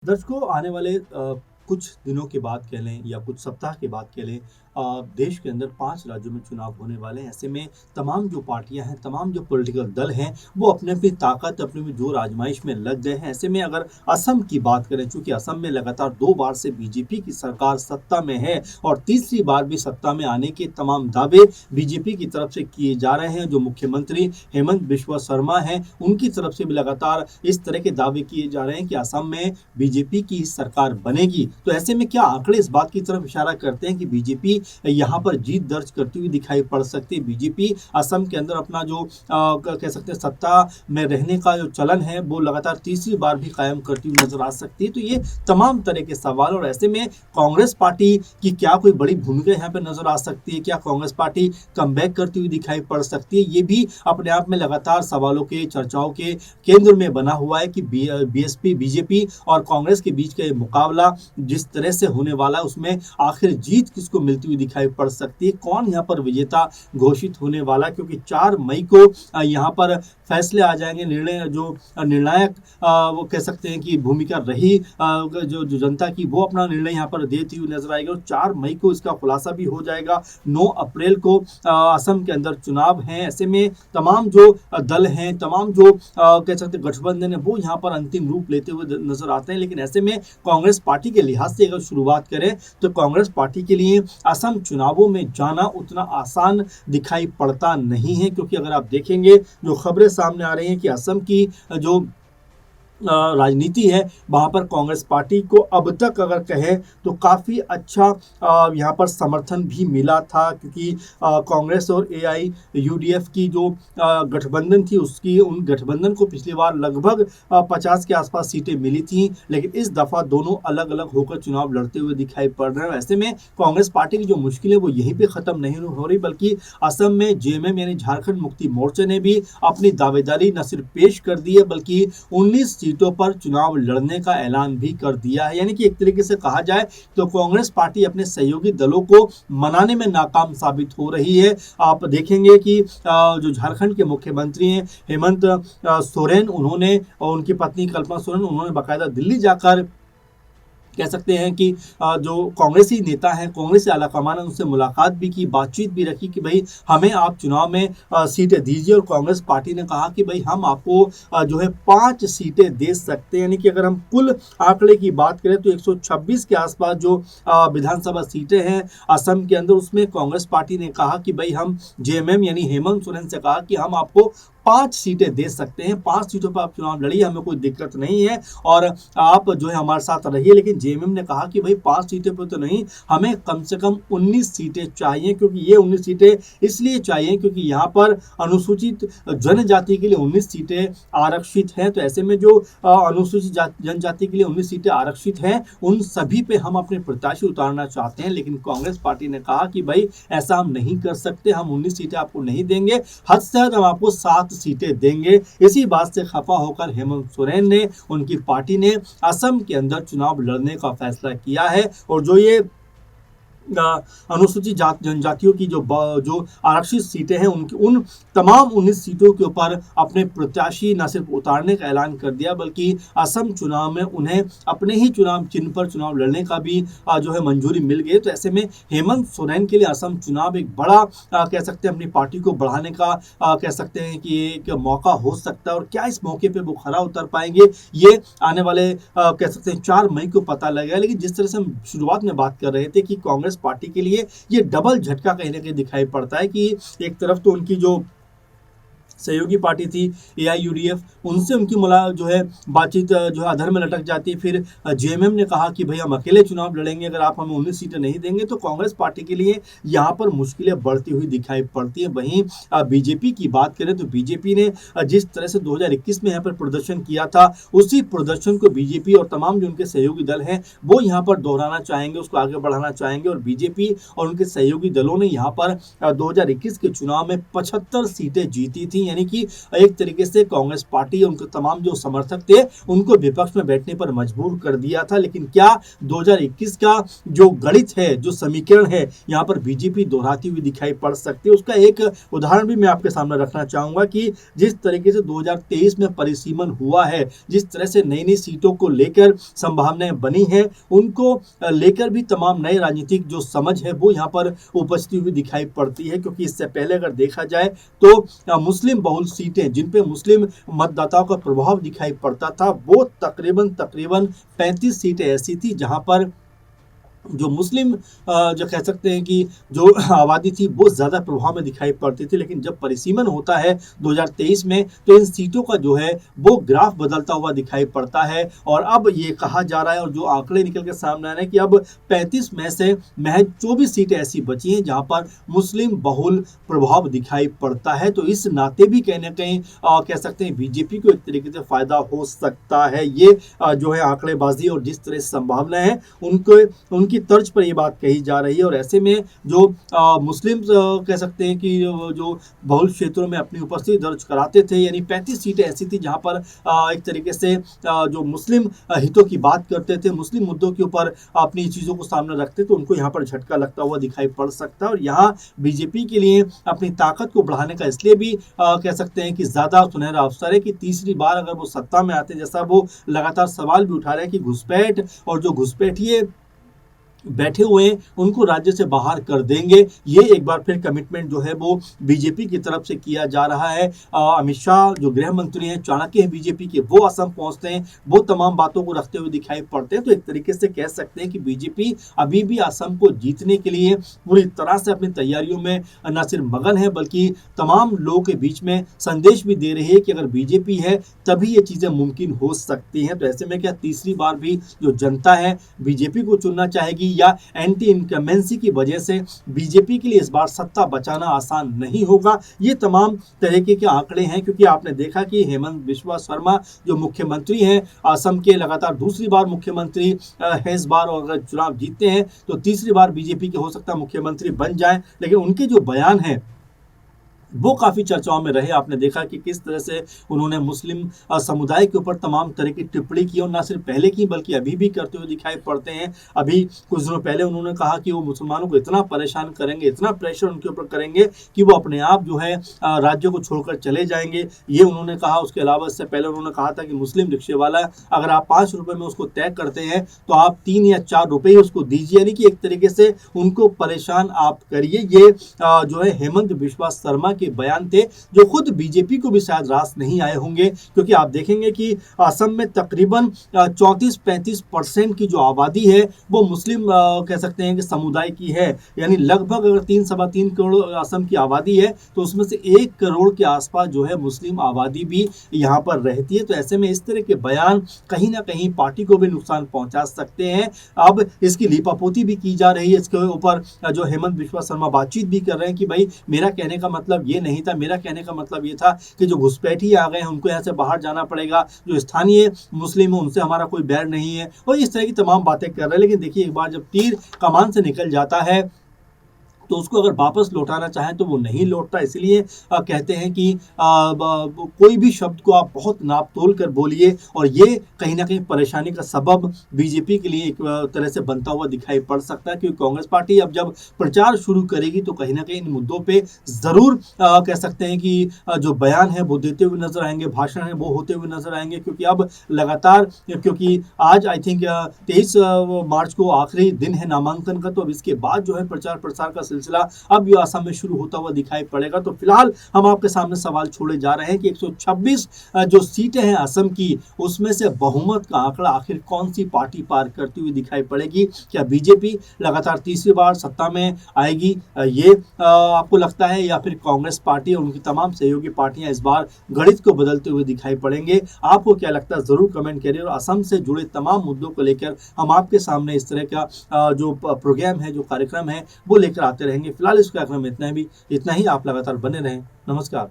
दर्शकों आने वाले कुछ दिनों के बाद कह लें या कुछ सप्ताह के बाद कह लें देश के अंदर 5 राज्यों में चुनाव होने वाले हैं। ऐसे में तमाम जो पार्टियां हैं, तमाम जो पॉलिटिकल दल हैं, वो अपनी-अपनी ताकत, अपनी जोर आजमाइश में लग गए हैं। ऐसे में अगर असम की बात करें, चूँकि असम में लगातार 2 बार से बीजेपी की सरकार सत्ता में है और तीसरी बार भी सत्ता में आने के तमाम दावे बीजेपी की तरफ से किए जा रहे हैं। जो मुख्यमंत्री हेमंत बिस्वा शर्मा हैं, उनकी तरफ से भी लगातार इस तरह के दावे किए जा रहे हैं कि असम में बीजेपी की सरकार बनेगी। तो ऐसे में क्या आंकड़े इस बात की तरफ इशारा करते हैं कि बीजेपी यहाँ पर जीत दर्ज करती हुई दिखाई पड़ सकती है। बीजेपी असम के अंदर अपना जो कह सकते हैं सत्ता में रहने का जो चलन है, वो लगातार तीसरी बार भी कायम करती हुई नजर आ सकती है। तो ये तमाम तरह के सवाल, और ऐसे में कांग्रेस पार्टी की क्या कोई बड़ी भूमिका यहाँ पर नजर आ सकती है? क्या कांग्रेस पार्टी कमबैक करती हुई दिखाई पड़ सकती है? ये भी अपने आप में लगातार सवालों के, चर्चाओं के केंद्र में बना हुआ है कि बीएसपी, बीजेपी और कांग्रेस के बीच का ये मुकाबला जिस तरह से होने वाला है, उसमें आखिर जीत किसको मिलती हुई दिखाई पड़ सकती है? कौन यहाँ पर विजेता घोषित होने वाला है? क्योंकि 4 मई को यहाँ पर फैसले आ जाएंगे। निर्णय जो निर्णायक वो कह सकते हैं कि भूमिका रही जो जनता की, वो अपना निर्णय यहाँ पर देती हुई नजर आएगी और 4 मई को इसका खुलासा भी हो जाएगा। 9 अप्रैल को असम के अंदर चुनाव हैं। ऐसे में तमाम जो दल हैं, तमाम जो कह सकते हैं गठबंधन है, वो यहाँ पर अंतिम रूप लेते हुए नजर आते हैं। लेकिन ऐसे में कांग्रेस पार्टी के लिहाज से अगर शुरुआत करें तो कांग्रेस पार्टी के लिए असम चुनावों में जाना उतना आसान दिखाई पड़ता नहीं है, क्योंकि अगर आप देखेंगे जो खबरें सामने आ रही हैं कि असम की जो राजनीति है, वहाँ पर कांग्रेस पार्टी को अब तक अगर कहें तो काफ़ी अच्छा यहाँ पर समर्थन भी मिला था, क्योंकि कांग्रेस और एआईयूडीएफ की जो गठबंधन थी, उसकी उन गठबंधन को पिछली बार लगभग 50 के आसपास सीटें मिली थी। लेकिन इस दफ़ा दोनों अलग अलग होकर चुनाव लड़ते हुए दिखाई पड़ रहे हैं। ऐसे में कांग्रेस पार्टी की जो मुश्किल है वो यहीं पर ख़त्म नहीं हो रही, बल्कि असम में जेएमएम यानी झारखंड मुक्ति मोर्चे ने भी अपनी दावेदारी न सिर्फ पेश कर दी है, बल्कि 19 सीटों पर चुनाव लड़ने का ऐलान भी कर दिया है। यानी कि एक तरीके से कहा जाए तो कांग्रेस पार्टी अपने सहयोगी दलों को मनाने में नाकाम साबित हो रही है। आप देखेंगे कि जो झारखंड के मुख्यमंत्री हैं हेमंत सोरेन, उन्होंने और उनकी पत्नी कल्पना सोरेन, उन्होंने बाकायदा दिल्ली जाकर कह सकते हैं कि जो कांग्रेसी नेता हैं, कांग्रेसी आलाकमान है, उनसे मुलाकात भी की, बातचीत भी रखी कि भाई हमें आप चुनाव में सीटें दीजिए। और कांग्रेस पार्टी ने कहा कि भाई हम आपको जो है 5 सीटें दे सकते हैं। यानी कि अगर हम कुल आंकड़े की बात करें तो 126 के आसपास जो विधानसभा सीटें हैं असम के अंदर, उसमें कांग्रेस पार्टी ने कहा कि भाई हम जेएमएम यानी हेमंत सोरेन से कहा कि हम आपको 5 सीटें दे सकते हैं, 5 सीटों पर आप चुनाव लड़िए, हमें कोई दिक्कत नहीं है और आप जो है हमारे साथ रहिए। लेकिन जेएमएम ने कहा कि भाई 5 सीटें पर तो नहीं, हमें कम से कम 19 सीटें चाहिए। क्योंकि ये 19 सीटें इसलिए चाहिए क्योंकि यहाँ पर अनुसूचित जनजाति के लिए 19 सीटें आरक्षित हैं। तो ऐसे में जो अनुसूचित जनजाति के लिए 19 सीटें आरक्षित हैं, उन सभी पे हम अपने प्रत्याशी उतारना चाहते हैं। लेकिन कांग्रेस पार्टी ने कहा कि भाई ऐसा हम नहीं कर सकते, हम 19 सीटें आपको नहीं देंगे, हद से हद हम आपको 7 सीटें देंगे। इसी बात से खफा होकर हेमंत सोरेन ने, उनकी पार्टी ने असम के अंदर चुनाव लड़ने का फैसला किया है। और जो ये अनुसूचित जनजातियों की जो आरक्षित सीटें हैं, उनकी उन तमाम 19 सीटों के ऊपर अपने प्रत्याशी न सिर्फ उतारने का ऐलान कर दिया, बल्कि असम चुनाव में उन्हें अपने ही चुनाव चिन्ह पर चुनाव लड़ने का भी जो है मंजूरी मिल गई। तो ऐसे में हेमंत सोरेन के लिए असम चुनाव एक बड़ा कह सकते हैं अपनी पार्टी को बढ़ाने का कह सकते हैं कि एक मौका हो सकता है। और क्या इस मौके पर वो खरा उतर पाएंगे, ये आने वाले कह सकते हैं 4 मई को पता लगेगा। लेकिन जिस तरह से हम शुरुआत में बात कर रहे थे कि कांग्रेस पार्टी के लिए ये डबल झटका कहीं ना कहीं दिखाई पड़ता है कि एक तरफ तो उनकी जो सहयोगी पार्टी थी एआईयूडीएफ, उनसे उनकी जो है बातचीत जो है अधर में लटक जाती है। फिर जेएमएम ने कहा कि भाई हम अकेले चुनाव लड़ेंगे, अगर आप हमें 19 सीटें नहीं देंगे। तो कांग्रेस पार्टी के लिए यहाँ पर मुश्किलें बढ़ती हुई दिखाई पड़ती है। वहीं बीजेपी की बात करें तो बीजेपी ने जिस तरह से 2021 में यहाँ पर प्रदर्शन किया था, उसी प्रदर्शन को बीजेपी और तमाम जो उनके सहयोगी दल हैं वो यहाँ पर दोहराना चाहेंगे, उसको आगे बढ़ाना चाहेंगे। और बीजेपी और उनके सहयोगी दलों ने यहाँ पर 2021 के चुनाव में 75 सीटें जीती थी। यानी कि एक तरीके से कांग्रेस पार्टी उनके तमाम जो समर्थक थे उनको विपक्ष में बैठने पर मजबूर कर दिया था। लेकिन क्या 2021 का जो गणित है, जो समीकरण है, यहाँ पर बीजेपी दोहराती हुई दिखाई पड़ सकती है। उसका एक उदाहरण भी मैं आपके सामने रखना चाहूंगा कि जिस तरीके से 2023 में परिसीमन हुआ है, जिस तरह से नई नई सीटों को लेकर संभावनाएं बनी है, उनको लेकर भी तमाम नए राजनीतिक जो समझ है वो यहाँ पर उपजती हुई दिखाई पड़ती है। क्योंकि इससे पहले अगर देखा जाए तो मुस्लिम बहुल सीटें जिन पे मुस्लिम मतदाताओं का प्रभाव दिखाई पड़ता था, वो तकरीबन 35 सीटें ऐसी थी जहां पर जो मुस्लिम जो कह सकते हैं कि जो आबादी थी वो ज़्यादा प्रभाव में दिखाई पड़ती थी। लेकिन जब परिसीमन होता है 2023 में, तो इन सीटों का जो है वो ग्राफ बदलता हुआ दिखाई पड़ता है। और अब ये कहा जा रहा है और जो आंकड़े निकल के सामने आ रहे हैं कि अब 35 में से महज 24 सीटें ऐसी बची हैं जहां पर मुस्लिम बहुल प्रभाव दिखाई पड़ता है। तो इस नाते भी कहीं ना कहीं कह सकते हैं बीजेपी को एक तरीके से फायदा हो सकता है। ये जो है आंकड़ेबाजी और जिस तरह से संभावनाएं हैं उनकी तर्ज पर ये बात कही जा रही है। और ऐसे में जो मुस्लिम कह सकते हैं कि जो बहुल क्षेत्रों में अपनी उपस्थिति दर्ज कराते थे, यानी 35 सीटें ऐसी थी जहां पर एक तरीके से जो मुस्लिम हितों की बात करते थे, मुस्लिम मुद्दों के ऊपर अपनी चीज़ों को सामने रखते थे, उनको यहाँ पर झटका लगता हुआ दिखाई पड़ सकता है। और यहाँ बीजेपी के लिए अपनी ताकत को बढ़ाने का इसलिए भी कह सकते हैं कि ज़्यादा सुनहरा अवसर है कि तीसरी बार अगर वो सत्ता में आते, जैसा वो लगातार सवाल भी उठा रहे हैं कि घुसपैठ और जो घुसपैठिए बैठे हुए हैं उनको राज्य से बाहर कर देंगे, ये एक बार फिर कमिटमेंट जो है वो बीजेपी की तरफ से किया जा रहा है। अमित शाह जो गृह मंत्री हैं, चाणक्य हैं बीजेपी के, वो असम पहुंचते हैं, वो तमाम बातों को रखते हुए दिखाई पड़ते हैं। तो एक तरीके से कह सकते हैं कि बीजेपी अभी भी असम को जीतने के लिए पूरी तरह से अपनी तैयारियों में न सिर्फ मगन है बल्कि तमाम लोगों के बीच में संदेश भी दे रही है कि अगर बीजेपी है तभी ये चीजें मुमकिन हो सकती हैं। तो ऐसे में क्या तीसरी बार भी जो जनता है बीजेपी को चुनना चाहेगी या एंटी इनकमेंसी की वजह से बीजेपी के लिए इस बार सत्ता बचाना आसान नहीं होगा? ये तमाम तरीके के आंकड़े हैं। क्योंकि आपने देखा कि हेमंत बिस्वा शर्मा जो मुख्यमंत्री हैं असम के, लगातार दूसरी बार मुख्यमंत्री है इस बार, और अगर चुनाव जीतते हैं तो तीसरी बार बीजेपी के हो सकता है मुख्यमंत्री बन जाए। लेकिन उनके जो बयान है वो काफ़ी चर्चाओं में रहे। आपने देखा कि किस तरह से उन्होंने मुस्लिम समुदाय के ऊपर तमाम तरह की टिप्पणी की, और ना सिर्फ पहले की बल्कि अभी भी करते हुए दिखाई पड़ते हैं। अभी कुछ दिनों पहले उन्होंने कहा कि वो मुसलमानों को इतना परेशान करेंगे, इतना प्रेशर उनके ऊपर करेंगे कि वो अपने आप जो है राज्य को छोड़कर चले जाएंगे, ये उन्होंने कहा। उसके अलावा इससे पहले उन्होंने कहा था कि मुस्लिम रिक्शे वाला अगर आप 5 रुपये में उसको तय करते हैं तो आप 3 या 4 रुपये ही उसको दीजिए, यानी कि एक तरीके से उनको परेशान आप करिए। ये जो है हेमंत बिस्वा शर्मा के बयान थे जो खुद बीजेपी को भी शायद रास नहीं आए होंगे। क्योंकि आप देखेंगे कि असम में तकरीबन 34-35% की जो आबादी है वो मुस्लिम कह सकते हैं कि समुदाय की है। यानी लगभग अगर 3-3.25 करोड़ असम की आबादी है तो उसमें से 1 करोड़ के आसपास जो है मुस्लिम आबादी भी यहाँ पर रहती है। तो ऐसे में इस तरह के बयान कहीं ना कहीं पार्टी को भी नुकसान पहुंचा सकते हैं। अब इसकी लीपापोती भी की जा रही है, इसके ऊपर जो हेमंत बिस्वा शर्मा बातचीत भी कर रहे हैं कि भाई मेरा कहने का मतलब ये नहीं था, मेरा कहने का मतलब ये था कि जो घुसपैठी आ गए हैं उनको यहाँ से बाहर जाना पड़ेगा, जो स्थानीय मुस्लिम है उनसे हमारा कोई बैर नहीं है, और इस तरह की तमाम बातें कर रहे हैं। लेकिन देखिए एक बार जब तीर कमान से निकल जाता है तो उसको अगर वापस लौटाना चाहें तो वो नहीं लौटता। इसलिए कहते हैं कि कोई भी शब्द को आप बहुत नाप तोल कर बोलिए, और ये कहीं ना कहीं परेशानी का सबब बीजेपी के लिए एक तरह से बनता हुआ दिखाई पड़ सकता है। क्योंकि कांग्रेस पार्टी अब जब प्रचार शुरू करेगी तो कहीं ना कहीं इन मुद्दों पे ज़रूर कह सकते हैं कि जो बयान है वो देते हुए नजर आएंगे, भाषण है वो होते हुए नजर आएंगे। क्योंकि अब लगातार, क्योंकि आज आई थिंक 23 मार्च को आखिरी दिन है नामांकन का, तो अब इसके बाद जो है प्रचार प्रसार का सिलसिला अब ये असम में शुरू होता हुआ दिखाई पड़ेगा। तो फिलहाल हम आपके सामने सवाल छोड़े जा रहे हैं कि 126 जो सीटें हैं असम की, उसमें से बहुमत का आंकड़ा आखिर कौन सी पार्टी पार करती हुई दिखाई पड़ेगी? क्या बीजेपी लगातार तीसरी बार सत्ता में आएगी, ये आपको लगता है, या फिर कांग्रेस पार्टी और उनकी तमाम सहयोगी पार्टियां इस बार गणित को बदलते हुए दिखाई पड़ेंगे? आपको क्या लगता है जरूर कमेंट करिए। और असम से जुड़े तमाम मुद्दों को लेकर हम आपके सामने इस तरह का जो प्रोग्राम है, जो कार्यक्रम है, वो लेकर आते रहेंगे। फिलहाल इस कार्यक्रम में इतना ही। आप लगातार बने रहें। नमस्कार।